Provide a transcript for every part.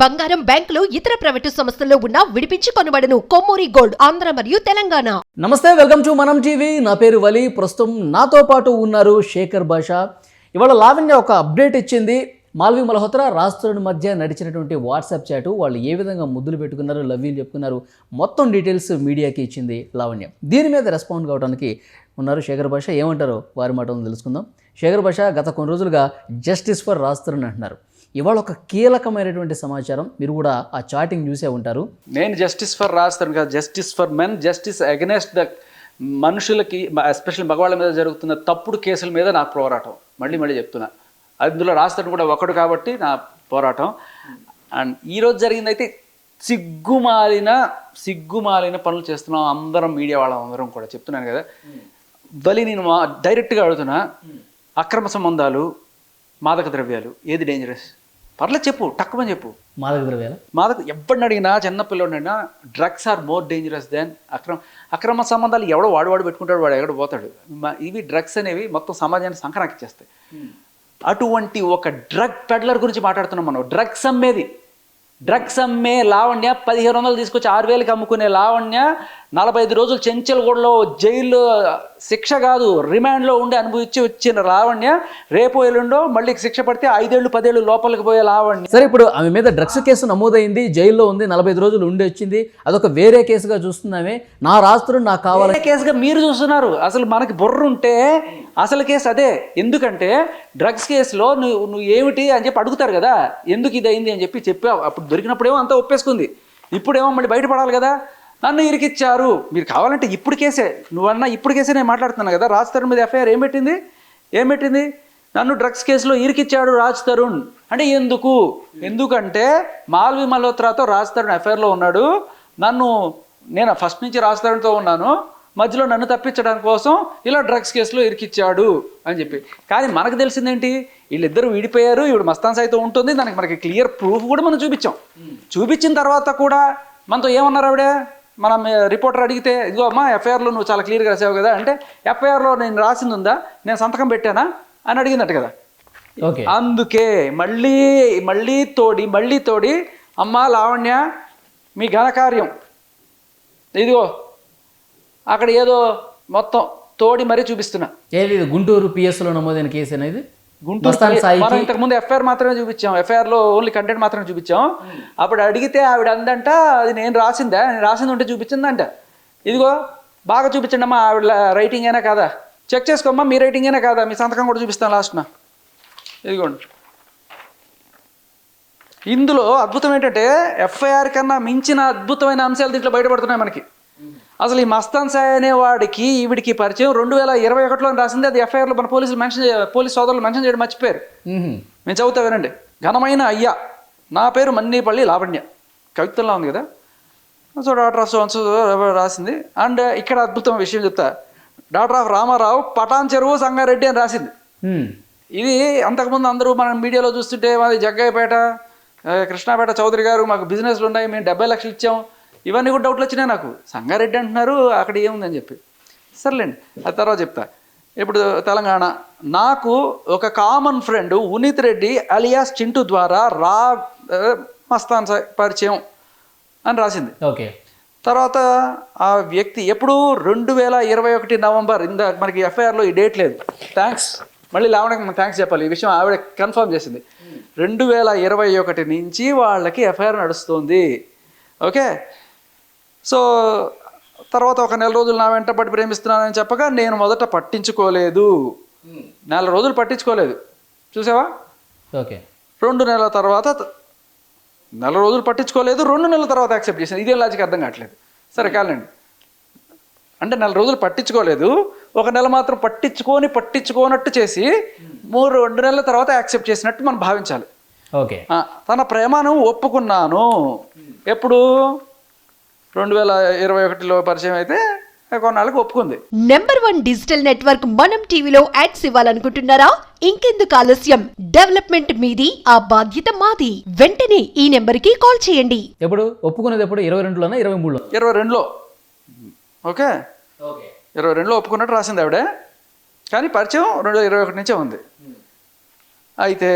బంగారం, బ్యాంకులు, ఇతర ప్రైవేటు సంస్థల్లో ఉన్న విడిపించి కొనబడను. కొమ్మూరి గోల్డ్, ఆంధ్ర మరియు తెలంగాణ. నమస్తే, వెల్కమ్ టు మనం టీవీ. నా పేరు వలి. ప్రస్తుతం నాతో పాటు ఉన్నారు శేఖర్ భాషా. ఇవాళ లావణ్య ఒక అప్డేట్ ఇచ్చింది. మాల్వి మల్హోత్రా, రాజ్ తరుణ్ మధ్య నడిచినటువంటి వాట్సాప్ చాటు, వాళ్ళు ఏ విధంగా ముద్దులు పెట్టుకున్నారు, లవ్ యూ చెప్పుకున్నారు, మొత్తం డీటెయిల్స్ మీడియాకి ఇచ్చింది లావణ్య. దీని మీద రెస్పాండ్ కావడానికి ఉన్నారు శేఖర్ భాష. ఏమంటారో వారి మాటలను తెలుసుకుందాం. శేఖర్ భాష, గత కొన్ని రోజులుగా జస్టిస్ ఫర్ రాజ్ తరుణ్ అంటున్నారు. ఇవాళ ఒక కీలకమైనటువంటి సమాచారం, మీరు కూడా ఆ చాటింగ్ చూసే ఉంటారు. నేను జస్టిస్ ఫర్ రాజ్ తరుణ్ కాదు, justice for men, justice against the మనుషులకి, ఎస్పెషల్లీ మగవాళ్ళ మీద జరుగుతున్న తప్పుడు కేసుల మీద నా పోరాటం. మళ్ళీ చెప్తున్నా, అందులో రాజ్ తరుణ్ కూడా ఒకడు కాబట్టి నా పోరాటం. అండ్ ఈరోజు జరిగిందైతే సిగ్గుమాలిన పనులు చేస్తున్నాం అందరం, మీడియా వాళ్ళందరం కూడా చెప్తున్నాను కదా. బలి నేను డైరెక్ట్గా అడుగుతున్నా, అక్రమ సంబంధాలు, మాదక ద్రవ్యాలు, ఏది డేంజరస్? పర్లేదు చెప్పు, టక్కుమని చెప్పు. మాదక ద్రవ్యాలు, ఎవరిని అడిగినా, చిన్నపిల్లడినా, drugs are more dangerous than అక్రమ సంబంధాలు. ఎవడో వాడు పెట్టుకుంటాడు, వాడు ఎక్కడ పోతాడు. ఇవి డ్రగ్స్ అనేవి మొత్తం సమాజాన్ని సంక్రాంతిస్తాయి. అటువంటి ఒక డ్రగ్ పెడ్లర్ గురించి మాట్లాడుతున్నాం మనం. డ్రగ్స్ అమ్మే లావణ్య 1500 తీసుకొచ్చి 6000కి అమ్ముకునే లావణ్య 45 రోజులు చెంచల్గూడలో జైల్లో శిక్ష కాదు, రిమాండ్లో ఉండి అనుభవించి వచ్చిన లావణ్య రేపు ఎల్లుండో మళ్ళీ శిక్ష పడితే 5 ఏళ్ళు 10 ఏళ్ళు లోపలికి పోయే లావణ్య. సరే, ఇప్పుడు ఆమె మీద డ్రగ్స్ కేసు నమోదైంది, జైల్లో ఉంది, 45 రోజులు ఉండి వచ్చింది. అదొక వేరే కేసుగా చూస్తున్నామే. నా రాత్రులు నాకు కావాలి కేసుగా మీరు చూస్తున్నారు. అసలు మనకి బుర్ర ఉంటే అసలు కేసు అదే. ఎందుకంటే డ్రగ్స్ కేసులో నువ్వు ఏమిటి అని చెప్పి అడుగుతారు కదా, ఎందుకు ఇది అయింది అని చెప్పి అప్పుడు దొరికినప్పుడేమో అంతా ఒప్పేసుకుంది. ఇప్పుడేమో మళ్ళీ బయటపడాలి కదా, నన్ను ఇరికిచ్చారు. మీరు కావాలంటే ఇప్పుడు కేసే, నువ్వన్నా ఇప్పుడు కేసే నేను మాట్లాడుతున్నాను కదా. రాజ్ తరుణ్ మీద ఎఫ్ఐఆర్ ఏం పెట్టింది? నన్ను డ్రగ్స్ కేసులో ఇరికిచ్చాడు రాజ్ తరుణ్ అంటే ఎందుకంటే మాల్వి మల్హోత్రాతో రాజ్ తరుణ్ ఎఫ్ఐఆర్లో ఉన్నాడు. నేను ఫస్ట్ నుంచి రాజ్ తరుణ్తో ఉన్నాను, మధ్యలో నన్ను తప్పించడానికి కోసం ఇలా డ్రగ్స్ కేసులో ఇరికిచ్చాడు అని చెప్పి. కానీ మనకు తెలిసిందేంటి, వీళ్ళిద్దరూ విడిపోయారు, ఇప్పుడు మస్తాన్ సాయితో ఉంటుంది. దానికి మనకి క్లియర్ ప్రూఫ్ కూడా మనం చూపించిన తర్వాత కూడా మనతో ఏమన్నారు ఆవిడ, మనం రిపోర్టర్ అడిగితే, ఇదిగో అమ్మా ఎఫ్ఐఆర్లో నువ్వు చాలా క్లియర్గా రాసావు కదా అంటే, ఎఫ్ఐఆర్లో నేను రాసింది ఉందా, నేను సంతకం పెట్టానా అని అడిగిందట కదా. అందుకే మళ్ళీ తోడి అమ్మా లావణ్య, మీ ఘనకార్యం ఇదిగో అక్కడ ఏదో మొత్తం తోడి మరీ చూపిస్తున్నా. ఏది గుంటూరు పిఎస్లో నమోదైన కేసు అనేది? మనం ఇంతకుముందు ఎఫ్ఐఆర్ మాత్రమే చూపించాం, ఎఫ్ఐఆర్లో ఓన్లీ కంటెంట్ మాత్రమే చూపించాం. అప్పుడు అడిగితే ఆవిడ అందంట, అది నేను రాసింది ఉంటే చూపించిందంట. ఇదిగో బాగా చూపించండి అమ్మా, ఆవిడ రైటింగ్ అయినా కాదా చెక్ చేసుకోమ్మా, మీ రైటింగ్ అయినా కాదా, మీ సంతకం కూడా చూపిస్తాను లాస్ట్న. ఇదిగోండి. ఇందులో అద్భుతం ఏంటంటే, ఎఫ్ఐఆర్ కన్నా మించిన అద్భుతమైన అంశాలు దీంట్లో బయటపడుతున్నాయి మనకి. అసలు ఈ మస్తాన్ సాయి అనేవాడికి ఈవిడికి పరిచయం 2021లో రాసింది. అది ఎఫ్ఐఆర్లో మన పోలీస్ సోదరులు మెన్షన్ చేయడం మర్చిపోయారు. మేము చదువుతా వినండి. ఘనమైన అయ్యా, నా పేరు మన్నీపల్లి లావణ్య, కవితల్లో ఉంది కదా. సో డాక్టర్ ఆఫ్ రాసింది. అండ్ ఇక్కడ అద్భుతం విషయం చెప్తా, డాక్టర్ ఆఫ్ రామారావు, పటాన్ చెరువు, సంగారెడ్డి అని రాసింది. ఇది అంతకుముందు అందరూ మనం మీడియాలో చూస్తుంటే, మాది జగ్గయ్యపేట, కృష్ణాపేట చౌదరి గారు, మాకు బిజినెస్లు ఉన్నాయి, మేము 70 లక్షలు ఇచ్చాం, ఇవన్నీ కూడా డౌట్లు వచ్చినాయి నాకు. సంగారెడ్డి అంటున్నారు, అక్కడ ఏముందని చెప్పి. సర్లేండి, అది తర్వాత చెప్తా. ఇప్పుడు తెలంగాణ, నాకు ఒక common friend Uneeth Reddy alias Chintu ద్వారా మస్తాన్ సాయి పరిచయం అని రాసింది. ఓకే. తర్వాత ఆ వ్యక్తి ఎప్పుడు 2021 నవంబర్, మనకి ఎఫ్ఐఆర్లో ఈ డేట్ లేదు. థ్యాంక్స్, మళ్ళీ లావణ్యకి మనం థ్యాంక్స్ చెప్పాలి, ఈ విషయం ఆవిడ కన్ఫర్మ్ చేసింది. 2021 నుంచి వాళ్ళకి ఎఫ్ఐఆర్ నడుస్తుంది. ఓకే. సో తర్వాత ఒక నెల రోజులు నా వెంట పడి ప్రేమిస్తున్నానని చెప్పగా నేను మొదట పట్టించుకోలేదు, నెల రోజులు పట్టించుకోలేదు, చూసావా. ఓకే. 2 నెలల తర్వాత, నెల రోజులు పట్టించుకోలేదు, 2 నెలల తర్వాత యాక్సెప్ట్ చేసింది. ఇదేం లాజిక్ అర్థం కావట్లేదు. సరే కాలండి, అంటే నెల రోజులు పట్టించుకోలేదు, ఒక నెల మాత్రం పట్టించుకోనట్టు చేసి 2 నెలల తర్వాత యాక్సెప్ట్ చేసినట్టు మనం భావించాలి. ఓకే. తన ప్రేమను ఒప్పుకున్నాను ఎప్పుడు, 2021లో పరిచయం అయితే కొన్నాళ్ళకి ఒప్పుకుంది. నెంబర్ 1 డిజిటల్ నెట్వర్క్ మనం టీవీలో యాడ్స్ ఇవ్వాలనుకుంటున్నారా? ఇంకెందుకు ఆలస్యం, డెవలప్మెంట్ మీది, ఆ బాధ్యత మాది. వెంటనే ఈ నెంబర్ కి కాల్ చేయండి. ఎప్పుడు ఒప్పుకునేది? ఎప్పుడు? 22లోనా 23లో? 22లో. ఓకే. 22లో ఒప్పుకున్నట్టు రాసింది ఆవిడ, కానీ పరిచయం 2021 నుంచే ఉంది. అయితే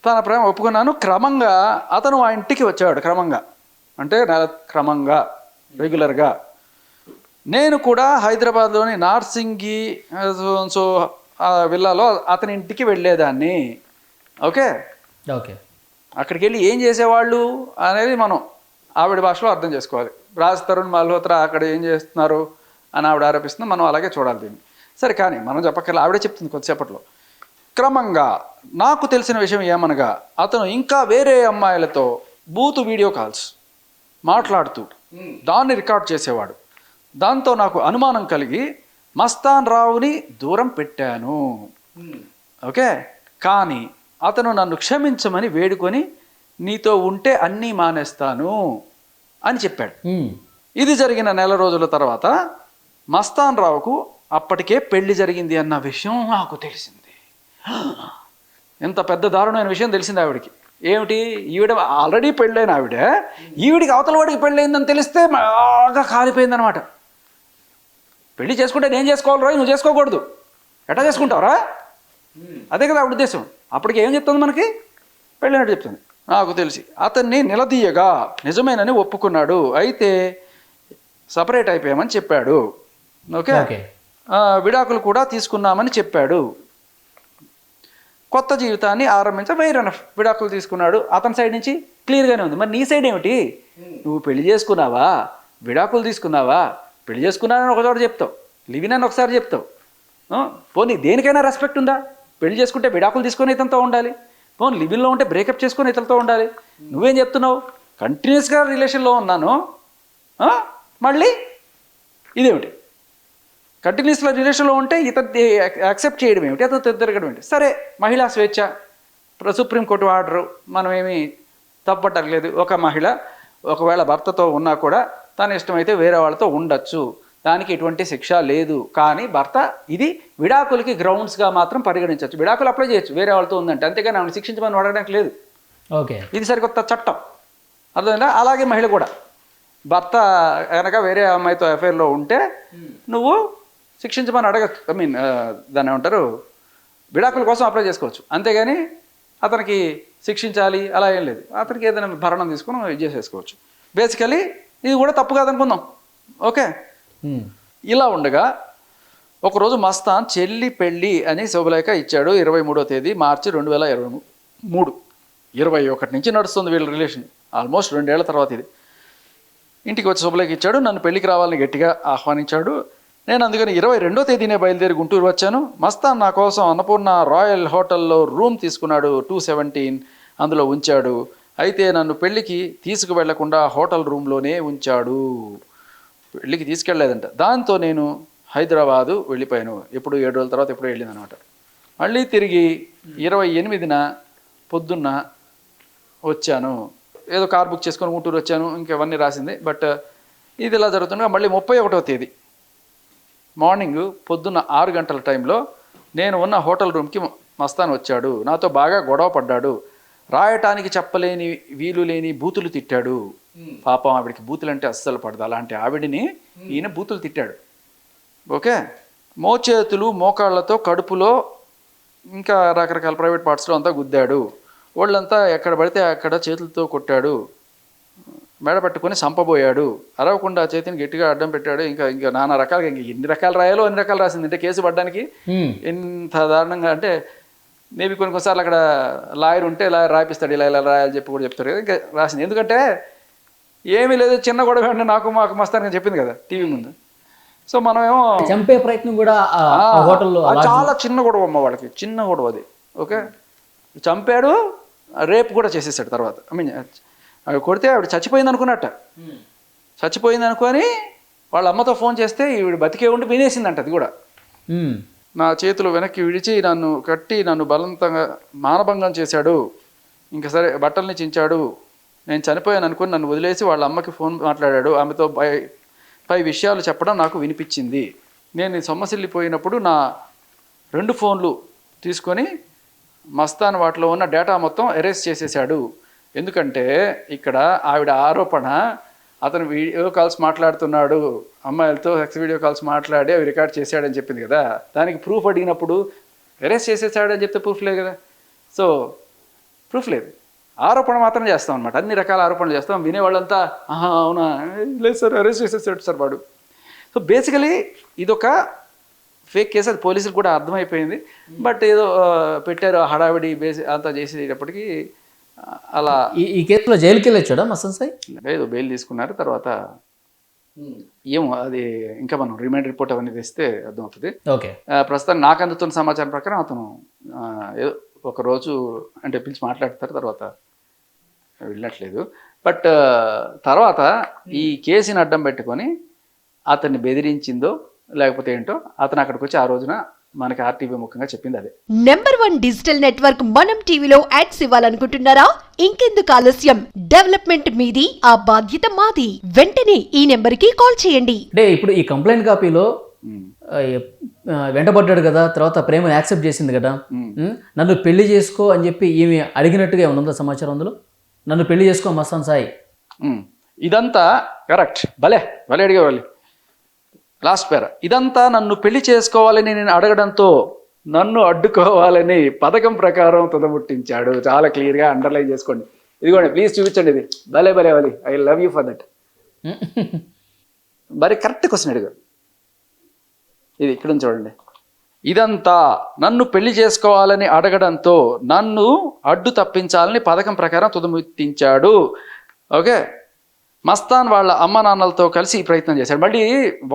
తన ప్రేమ ఒప్పుకున్నాను. క్రమంగా అతను ఆ ఇంటికి వచ్చాడు, క్రమంగా అంటే క్రమంగా రెగ్యులర్గా. నేను కూడా హైదరాబాద్లోని నార్సింగి సో విల్లాలో అతని ఇంటికి వెళ్ళేదాన్ని. Okay, okay. అక్కడికి వెళ్ళి ఏం చేసేవాళ్ళు అనేది మనం ఆవిడ భాషలో అర్థం చేసుకోవాలి. రాజ్ తరుణ్ మల్హోత్రా అక్కడ ఏం చేస్తున్నారు అని ఆవిడ ఆరోపిస్తుంది, మనం అలాగే చూడాలి దీన్ని. సరే, కానీ మనం చెప్పక్కర్లేదు, ఆవిడే చెప్తుంది కొద్దిసేపట్లో. క్రమంగా నాకు తెలిసిన విషయం ఏమనగా అతను ఇంకా వేరే అమ్మాయిలతో బూతు వీడియో కాల్స్ మాట్లాడుతూ దాన్ని రికార్డ్ చేసేవాడు. దాంతో నాకు అనుమానం కలిగి మస్తాన్ రావుని దూరం పెట్టాను. ఓకే, కానీ అతను నన్ను క్షమించమని వేడుకొని నీతో ఉంటే అన్నీ మానేస్తాను అని చెప్పాడు. ఇది జరిగిన నెల రోజుల తర్వాత మస్తాన్ రావుకు అప్పటికే పెళ్లి జరిగింది అన్న విషయం నాకు తెలిసింది. ఎంత పెద్ద దారుణమైన విషయం తెలిసింది ఆవిడికి. ఏమిటి, ఈవిడ ఆల్రెడీ పెళ్ళైన ఆవిడ, ఈవిడికి అవతల వాడికి పెళ్ళయిందని తెలిస్తే బాగా కాలిపోయిందనమాట. పెళ్లి చేసుకుంటే నేను చేసుకోవాలి రోజు, నువ్వు చేసుకోకూడదు, ఎట్లా చేసుకుంటావురా, అదే కదా ఆవిడ ఉద్దేశం. అప్పటికి ఏం చెప్తుంది, మనకి పెళ్ళినట్టు చెప్తుంది. నాకు తెలిసి అతన్ని నిలదీయగా నిజమేనని ఒప్పుకున్నాడు. అయితే సపరేట్ అయిపోయామని చెప్పాడు. ఓకే, విడాకులు కూడా తీసుకున్నామని చెప్పాడు. కొత్త జీవితాన్ని ఆరంభించ విడాకులు తీసుకున్నాడు. అతని సైడ్ నుంచి క్లియర్గానే ఉంది. మరి నీ సైడ్ ఏమిటి, నువ్వు పెళ్లి చేసుకున్నావా, విడాకులు తీసుకున్నావా, పెళ్లి చేసుకున్నానని ఒకచోట చెప్తావు, లివిన్ అని ఒకసారి చెప్తావు. పోనీ దేనికైనా రెస్పెక్ట్ ఉందా? పెళ్లి చేసుకుంటే విడాకులు తీసుకొని ఇతనితో ఉండాలి, పోనీ లివిన్లో ఉంటే బ్రేకప్ చేసుకొని ఇతనితో ఉండాలి. నువ్వేం చెప్తున్నావు, కంటిన్యూస్గా రిలేషన్లో ఉన్నాను, మళ్ళీ ఇదేమిటి, కంటిన్యూస్గా రిలేషన్లో ఉంటే ఇతను యాక్సెప్ట్ చేయడం ఏమిటి, అతను తిరగడం ఏంటి? సరే, మహిళా స్వేచ్ఛ, సుప్రీంకోర్టు ఆర్డరు, మనం ఏమీ తప్పట్టలేదు. ఒక మహిళ ఒకవేళ భర్తతో ఉన్నా కూడా తన ఇష్టమైతే వేరే వాళ్ళతో ఉండొచ్చు, దానికి ఎటువంటి శిక్ష లేదు. కానీ భర్త ఇది విడాకులకి గ్రౌండ్స్గా మాత్రం పరిగణించవచ్చు, విడాకులు అప్లై చేయొచ్చు వేరే వాళ్ళతో ఉందంటే, అంతేగాని ఆమెను శిక్షించమని అడగడానికి లేదు. ఓకే, ఇది సరికొత్త చట్టం, అర్థమైందా? అలాగే మహిళ కూడా భర్త కనుక వేరే అమ్మాయితో అఫైర్లో ఉంటే నువ్వు శిక్షించమని అడగచ్చు. ఐ మీన్ దాన్ని ఏమంటారు, విడాకుల కోసం అప్లై చేసుకోవచ్చు, అంతేగాని అతనికి శిక్షించాలి అలా ఏం లేదు. అతనికి ఏదైనా భరణం తీసుకుని ఇది చేసేసుకోవచ్చు. బేసికలీ ఇది కూడా తప్పు కాదనుకుందాం. ఓకే, ఇలా ఉండగా ఒకరోజు మస్తాన్ చెల్లి పెళ్ళి అని శుభలేఖ ఇచ్చాడు. 23వ తేదీ మార్చి 2023, 21 నుంచి నడుస్తుంది వీళ్ళ రిలేషన్, ఆల్మోస్ట్ 2 ఏళ్ల తర్వాత. ఇది ఇంటికి వచ్చి శుభలేఖ ఇచ్చాడు, నన్ను పెళ్లికి రావాలని గట్టిగా ఆహ్వానించాడు. నేను అందుకని 22వ తేదీనే బయలుదేరి గుంటూరు వచ్చాను. మస్తాన్ నా కోసం అన్నపూర్ణ రాయల్ హోటల్లో రూమ్ తీసుకున్నాడు, 217, అందులో ఉంచాడు. అయితే నన్ను పెళ్ళికి తీసుకువెళ్లకుండా హోటల్ రూమ్లోనే ఉంచాడు, పెళ్ళికి తీసుకెళ్ళలేదంట. దాంతో నేను హైదరాబాదు వెళ్ళిపోయాను. ఎప్పుడు 7 రోజుల తర్వాత ఎప్పుడో వెళ్ళిందనమాట. మళ్ళీ తిరిగి 28న పొద్దున్న వచ్చాను, ఏదో కార్ బుక్ చేసుకొని గుంటూరు వచ్చాను, ఇంకెవన్నీ రాసింది. బట్ ఇది ఇలా జరుగుతుండగా మళ్ళీ 31వ తేదీ మార్నింగ్ పొద్దున్న 6 గంటల టైంలో నేను ఉన్న హోటల్ రూమ్కి మస్తాన్ వచ్చాడు. నాతో బాగా గొడవ పడ్డాడు, రాయటానికి చెప్పలేని వీలు లేని బూతులు తిట్టాడు. పాపం ఆవిడికి బూతులు అంటే అస్సలు పడదు, అలాంటి ఆవిడిని ఈయన బూతులు తిట్టాడు. ఓకే, మోచేతులు మోకాళ్ళతో కడుపులో ఇంకా రకరకాల ప్రైవేట్ పార్ట్స్లో అంతా గుద్దాడు. వాళ్ళంతా ఎక్కడ పడితే అక్కడ చేతులతో కొట్టాడు, మెడ పట్టుకొని చంపబోయాడు. అరవకుండా చేతిని గట్టిగా అడ్డం పెట్టాడు. ఇంకా నానా రకాలుగా, ఇంక ఎన్ని రకాలు రాయాలో అన్ని రకాలు రాసింది. అంటే కేసు పడ్డానికి ఎంత దారుణంగా అంటే, మేబీ కొన్నిసార్లు అక్కడ లాయర్ ఉంటే లాయర్ రాయిపిస్తాడు, ఇలా ఇలా రాయాలి చెప్పి కూడా చెప్తారు కదా, ఇంకా రాసింది. ఎందుకంటే ఏమీ లేదు, చిన్న గొడవ అంటే మాకు మస్తానని చెప్పింది కదా టీవీ ముందు. సో మనమేమో చంపే ప్రయత్నం కూడా హోటల్లో, చాలా చిన్న గొడవ అమ్మ వాళ్ళకి, చిన్న గొడవ అది. ఓకే, చంపాడు, రేపు కూడా చేసేసాడు తర్వాత. ఐ మీన్ అవి కొడితే ఆవిడ చచ్చిపోయింది అనుకున్నట్ట, చచ్చిపోయింది అనుకొని వాళ్ళ అమ్మతో ఫోన్ చేస్తే ఈవిడ బతికే ఉండి వినేసిందంట. అది కూడా నా చేతులు వెనక్కి విడిచి నన్ను కట్టి నన్ను బలవంతంగా మానభంగం చేశాడు. ఇంకా సరే బట్టల్ని చించాడు. నేను చనిపోయాను అనుకుని నన్ను వదిలేసి వాళ్ళ అమ్మకి ఫోన్ మాట్లాడాడు. ఆమెతో పై విషయాలు చెప్పడం నాకు వినిపించింది. నేను సొమ్మసిల్లిపోయినప్పుడు నా 2 ఫోన్లు తీసుకొని మస్తాన్ వాటిలో ఉన్న డేటా మొత్తం ఎరేస్ చేసేసాడు. ఎందుకంటే ఇక్కడ ఆవిడ ఆరోపణ, అతను వీడియో కాల్స్ మాట్లాడుతున్నాడు, అమ్మాయిలతో సెక్స్ వీడియో కాల్స్ మాట్లాడి అవి రికార్డ్ చేశాడని చెప్పింది కదా. దానికి ప్రూఫ్ అడిగినప్పుడు ఎరేస్ చేసేసాడని చెప్తే ప్రూఫ్ లేదు కదా. సో ప్రూఫ్ లేదు, ఆరోపణ మాత్రం చేస్తాం అనమాట. అన్ని రకాల ఆరోపణలు చేస్తాం. వినేవాళ్ళంతా ఆహా అవునా, లేదు సార్ అరెస్ట్ చేసేసాడు సార్ వాడు. సో బేసికలీ ఇదొక ఫేక్ కేసు, అది పోలీసులు కూడా అర్థమైపోయింది. బట్ ఏదో పెట్టారు హడావిడి అంతా చేసేటప్పటికి అలా. ఈ కేసులో జైలుకి వెళ్ళొచ్చాడా మస్తాన్ సాయి? ఏదో బెయిల్ తీసుకున్నారు. తర్వాత ఏమో అది ఇంకా మనం రిమైండ్ రిపోర్ట్ అవన్నీ తెస్తే అర్థమవుతుంది. ఓకే. ప్రస్తుతం నాకు అందుతున్న సమాచారం ప్రకారం అతను ఏదో ఒక రోజు అంటే పిలిచి మాట్లాడతారు, తర్వాత వెళ్ళట్లేదు. బట్ తర్వాత ఈ కేసుని అడ్డం పెట్టుకొని అతన్ని బెదిరించిందో లేకపోతే ఏంటో అతను అక్కడికి వచ్చి ఆ రోజున మనకి ఆర్టీవీ ముఖ్యంగా చెప్పింది అదే. #1 డిజిటల్ నెట్వర్క్ మనం టీవీలో యాడ్స్ ఇవ్వాలనుకుంటున్నారా? ఇంకెందుకు ఆలస్యం, డెవలప్మెంట్ మీది, ఆ బాధ్యత మాది. వెంటనే ఈ నెంబర్కి కాల్ చేయండి. అంటే ఇప్పుడు ఈ కంప్లైంట్ కాపీలో వెంటబడ్డాడు కదా, తర్వాత ప్రేమను యాక్సెప్ట్ చేసింది కదా, నన్ను పెళ్లి చేసుకో అని చెప్పి ఈమె అడిగినట్టుగా ఏమైనా ఉందా సమాచారం అందులో? నన్ను పెళ్లి చేసుకో మస్తాన్ సాయి. ఇదంతా కరెక్ట్, భలే భలే అడిగేవాళ్ళు. లాస్ట్ పేర ఇదంతా నన్ను పెళ్లి చేసుకోవాలని నేను అడగడంతో నన్ను అడ్డుకోవాలని పథకం ప్రకారం తుదముట్టించాడు. చాలా క్లియర్గా అండర్లైన్ చేసుకోండి. ఇదిగోండి ప్లీజ్ చూపించండి, ఇది భలే భలే వాలి. I love you for that. మరి కరెక్ట్ క్వశ్చన్ అడిగారు. ఇది ఇక్కడ చూడండి. ఇదంతా నన్ను పెళ్లి చేసుకోవాలని అడగడంతో నన్ను అడ్డు తప్పించాలని పథకం ప్రకారం తుదముట్టించాడు. ఓకే. మస్తాన్ వాళ్ళ అమ్మ నాన్నలతో కలిసి ఈ ప్రయత్నం చేశాడు. మళ్ళీ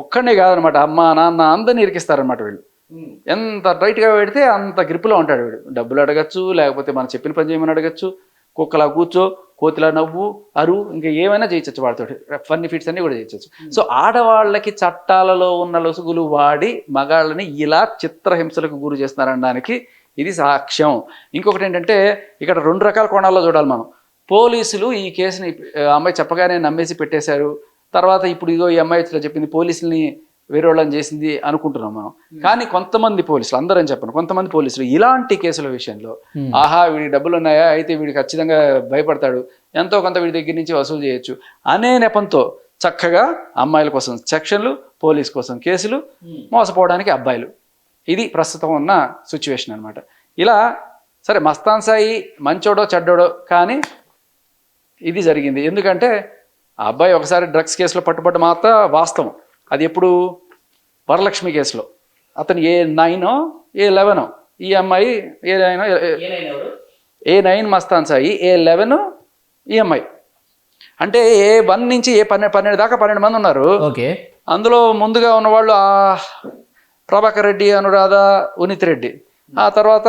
ఒక్కడే కాదనమాట, అమ్మ నాన్న అందరినీ ఇరికిస్తారనమాట వీళ్ళు. ఎంత రైట్గా పెడితే అంత గ్రిప్లో ఉంటాడు వీడు. డబ్బులు అడగచ్చు, లేకపోతే మనం చెప్పిన పని చేయమని అడగచ్చు, కుక్కలా కూర్చో, కోతిలా నవ్వు, అరువు, ఇంకా ఏమైనా చేయొచ్చు వాడితో. ఫన్నీ ఫిట్స్ అన్ని కూడా చేయొచ్చు. సో ఆడవాళ్ళకి చట్టాలలో ఉన్న లొసుగులు వాడి మగాళ్ళని ఇలా చిత్రహింసలకు గురి చేస్తున్నారనడానికి ఇది సాక్ష్యం. ఇంకొకటి ఏంటంటే ఇక్కడ 2 రకాల కోణాల్లో చూడాలి మనం. పోలీసులు ఈ కేసుని అమ్మాయి చెప్పగానే నమ్మేసి పెట్టేశారు. తర్వాత ఇప్పుడు ఇదో ఈ అమ్మాయి ఇట్లా చెప్పింది, పోలీసుల్ని వేరే వాళ్ళని చేసింది అనుకుంటున్నాం మనం. కానీ కొంతమంది పోలీసులు, అందరని చెప్పను, కొంతమంది పోలీసులు ఇలాంటి కేసుల విషయంలో ఆహా వీడికి డబ్బులు ఉన్నాయా, అయితే వీడికి ఖచ్చితంగా భయపడతాడు, ఎంతో కొంత వీడి దగ్గర నుంచి వసూలు చేయొచ్చు అనే నెపంతో చక్కగా అమ్మాయిల కోసం సెక్షన్లు, పోలీస్ కోసం కేసులు, మోసపోవడానికి అబ్బాయిలు. ఇది ప్రస్తుతం ఉన్న సిచ్యువేషన్ అనమాట. ఇలా సరే మస్తాన్ సాయి మంచోడో చెడ్డోడో కానీ ఇది జరిగింది. ఎందుకంటే ఆ అబ్బాయి ఒకసారి డ్రగ్స్ కేసులో పట్టుబడ్డ మాత్రం వాస్తవం. అది ఎప్పుడు? వరలక్ష్మి కేసులో. అతను A9 A11, ఈ అమ్మాయి A9 మస్తాన్ సాయి, A11 ఈ అమ్మాయి. అంటే A1 నుంచి A12 దాకా 12 మంది ఉన్నారు. ఓకే. అందులో ముందుగా ఉన్నవాళ్ళు ప్రభాకర్ రెడ్డి, అనురాధ, ఉనిత్ రెడ్డి. ఆ తర్వాత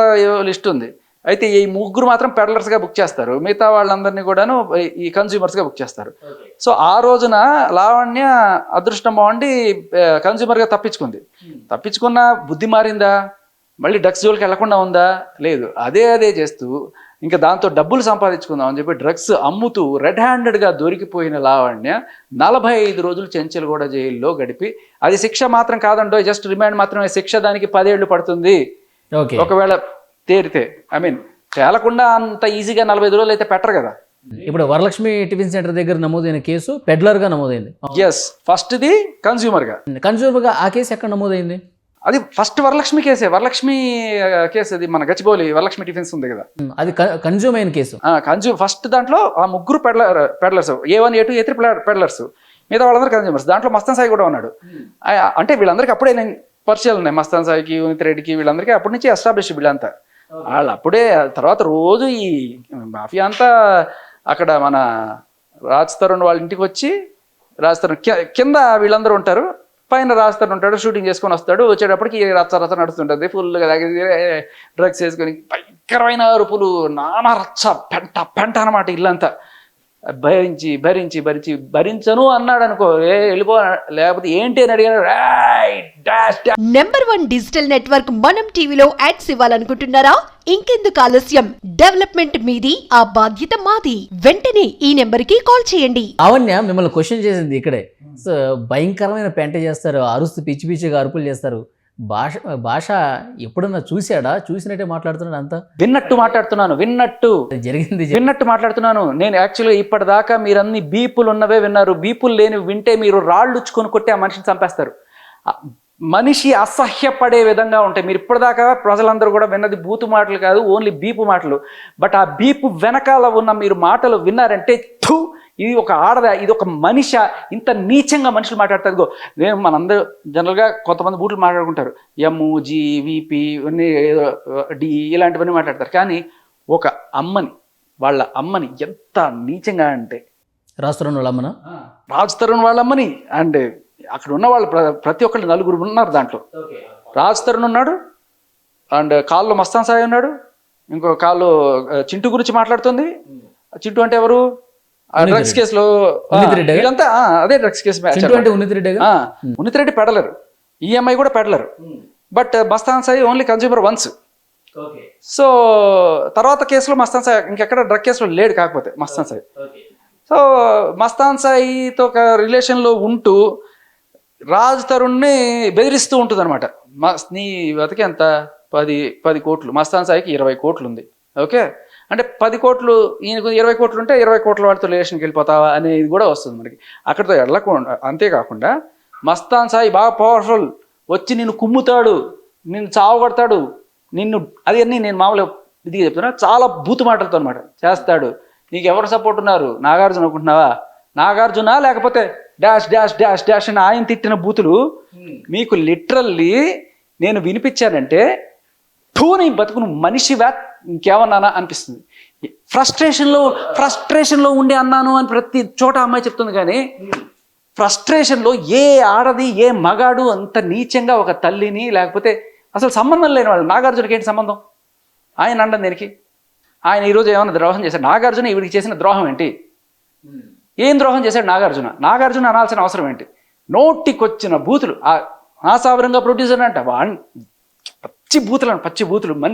లిస్ట్ ఉంది. అయితే ఈ 3 మాత్రం పెడలర్స్గా బుక్ చేస్తారు, మిగతా వాళ్ళందరినీ కూడాను ఈ కన్స్యూమర్స్గా బుక్ చేస్తారు. సో ఆ రోజున లావణ్య అదృష్టం బాగుండి కన్స్యూమర్గా తప్పించుకున్న బుద్ధి మారిందా? మళ్ళీ డ్రగ్స్ జోలికి వెళ్లకుండా ఉందా? లేదు. అదే చేస్తూ ఇంకా దాంతో డబ్బులు సంపాదించుకుందాం అని చెప్పి డ్రగ్స్ అమ్ముతూ రెడ్ హ్యాండెడ్గా దొరికిపోయిన లావణ్య 45 రోజులు చెంచల్గూడ జైల్లో గడిపి, అది శిక్ష మాత్రం కాదండో, జస్ట్ రిమాండ్ మాత్రమే శిక్ష, దానికి 10 ఏళ్ళు పడుతుంది ఒకవేళ తేరితే. ఐ మీన్ తేలకుండా అంత ఈజీగా 45 రోజులు అయితే పెట్టరు కదా. ఇప్పుడు వరలక్ష్మి టిఫిన్ సెంటర్ దగ్గర నమోదైన కేసు పెడ్లర్గా నమోదైంది. ఎస్, ఫస్ట్ది కన్స్యూమర్గా. ఆ కేసు ఎక్కడ నమోదైంది? అది ఫస్ట్ వరలక్ష్మి కేసే. వరలక్ష్మి కేసు అది మన గచ్చిబౌలి వరలక్ష్మి టిఫిన్స్ ఉంది కదా, అది కన్జ్యూమ్ అయిన కేసు. ఫస్ట్ దాంట్లో ఆ 3 peddlers, A1 A2 A3 peddlers, మిగతా వాళ్ళందరూ కన్జ్యూమర్స్. దాంట్లో మస్తాన్ సాయి కూడా ఉన్నాడు. అంటే వీళ్ళందరికీ అప్పుడే పరిచయాలు ఉన్నాయి. మస్తాన్ సాయికి, ఉనిత్ రెడ్డికి, వీళ్ళందరికీ అప్పటి నుంచి ఎస్టాబ్లిష్ వీళ్ళంతా. వాళ్ళు అప్పుడే తర్వాత రోజు ఈ మాఫియా అంతా అక్కడ మన రాజ్ తరుణ్ వాళ్ళ ఇంటికి వచ్చి, రాజ్ తరుణ్ కింద వీళ్ళందరూ ఉంటారు, పైన రాజ్ తరుణ్ ఉంటాడు, షూటింగ్ చేసుకొని వస్తాడు. వచ్చేటప్పటికి రచ్చ నడుస్తుంటుంది, ఫుల్గా డ్రగ్స్ వేసుకొని భయంకరమైన అరుపులు, నానా రచ్చ పెంట అనమాట. ఇల్లంతా భరించను అన్నాడు అనుకో, వెళ్ళిపో, లేకపోతే ఏంటి అని అడిగాడు. #1 డిజిటల్ నెట్వర్క్ మనం టీవీలో యాడ్స్ ఇవ్వాలనుకుంటున్నారా? ఇంకెందుకు ఆలస్యం, డెవలప్మెంట్ మీది, ఆ బాధ్యత మాది. వెంటనే ఈ నెంబర్కి కాల్ చేయండి. అవన్య మిమ్మల్ని క్వశ్చన్ చేసింది ఇక్కడే. భయంకరమైన పెంట చేస్తారు, అరుస్తూ పిచ్చి పిచ్చిగా అరుపులు చేస్తారు. భాష ఎప్పుడన్నా చూశాడా? చూసినట్టే మాట్లాడుతున్నాడు, అంతా విన్నట్టు మాట్లాడుతున్నాను, విన్నట్టు మాట్లాడుతున్నాను. నేను యాక్చువల్గా ఇప్పటిదాకా మీరు అన్ని బీపులు ఉన్నవే విన్నారు. బీపులు లేని వింటే మీరు రాళ్ళు ఉచ్చుకొని కొట్టి ఆ మనిషిని చంపేస్తారు. మనిషి అసహ్యపడే విధంగా ఉంటాయి. మీరు ఇప్పటిదాకా ప్రజలందరూ కూడా విన్నది బూతు మాటలు కాదు, ఓన్లీ బీపు మాటలు. బట్ ఆ బీపు వెనకాల ఉన్న మీరు మాటలు విన్నారంటే థూ, ఇది ఒక ఆడద, ఇది ఒక మనిషి, ఇంత నీచంగా మనుషులు మాట్లాడతారు. ఇదిగో నేను మనందరూ జనరల్గా కొంతమంది బూట్లు మాట్లాడుకుంటారు, ఎమ్ జీ విపి ఇవన్నీ డి ఇలాంటివన్నీ మాట్లాడతారు. కానీ ఒక అమ్మని, వాళ్ళ అమ్మని ఎంత నీచంగా అంటే రాష్ట్రంలో వాళ్ళ అమ్మన, రాజ్ తరుణ్ వాళ్ళ అమ్మని, అండ్ అక్కడ ఉన్న వాళ్ళు ప్రతి ఒక్కళ్ళు 4 ఉన్నారు దాంట్లో. రాజ్ తరుణ్ ఉన్నాడు, అండ్ కాల్లో మస్తాన్ సాయి ఉన్నాడు, ఇంకో కాల్లో చింటూ గురించి మాట్లాడుతుంది. చింటూ అంటే ఎవరు? డ్రగ్స్ కేసులో వీళ్ళంతా అదే డ్రగ్స్ కేసు. ఉన్నిత్ రెడ్డి పెడలరు, ఈఎంఐ కూడా పెడలరు. But Mastan Sai only consumer once. So తర్వాత కేసులో మస్తాన్ సాయి ఇంకెక్కడ డ్రగ్ కేసులో లేడు, కాకపోతే మస్తాన్ సాయి. సో మస్తాన్ సాయితో ఒక రిలేషన్లో ఉంటూ రాజ్ తరుణ్ని బెదిరిస్తూ ఉంటుంది అనమాట. నీ బతికి ఎంత 10 కోట్లు, మస్తాన్ సాయికి 20 కోట్లు ఉంది. ఓకే, అంటే 10 కోట్లు ఈయనకు 20 కోట్లు ఉంటే 20 కోట్ల వాడితో రిలేషన్కి వెళ్ళిపోతావా అనేది కూడా వస్తుంది మనకి. అక్కడితో వెళ్ళకుండా, అంతేకాకుండా మస్తాన్ సాయి బాగా పవర్ఫుల్, వచ్చి నిన్ను కుమ్ముతాడు, నిన్ను చావగొడతాడు, నిన్ను అది అన్నీ నేను మామూలుగా ఇది చెప్తున్నా, చాలా బూతు మాటలతో అనమాట చేస్తాడు. నీకు ఎవరు సపోర్ట్ ఉన్నారు? నాగార్జున అనుకుంటున్నావా? నాగార్జున లేకపోతే డాష్ డాష్ డాష్ డాష్ అని ఆయన తిట్టిన బూతులు మీకు లిటరల్లీ నేను వినిపించానంటే నీ బతుకును మనిషివా ఇంకేమన్నానా అనిపిస్తుంది. ఫ్రస్ట్రేషన్లో ఉండే అన్నాను అని ప్రతి చోట అమ్మాయి చెప్తుంది. కానీ ఫ్రస్ట్రేషన్లో ఏ ఆడది, ఏ మగాడు అంత నీచంగా ఒక తల్లిని, లేకపోతే అసలు సంబంధం లేని వాళ్ళు. నాగార్జునకి ఏంటి సంబంధం? ఆయన అండం దేనికి? ఆయన ఈరోజు ఏమైనా ద్రోహం చేశాడు? నాగార్జున ఈవిడికి చేసిన ద్రోహం ఏంటి? ఏం ద్రోహం చేశాడు నాగార్జున? నాగార్జున అనాల్సిన అవసరం ఏంటి? నోటికొచ్చిన బూతులు, ఆసావరంగా ప్రొడ్యూసర్ అంట, పచ్చి బూతులు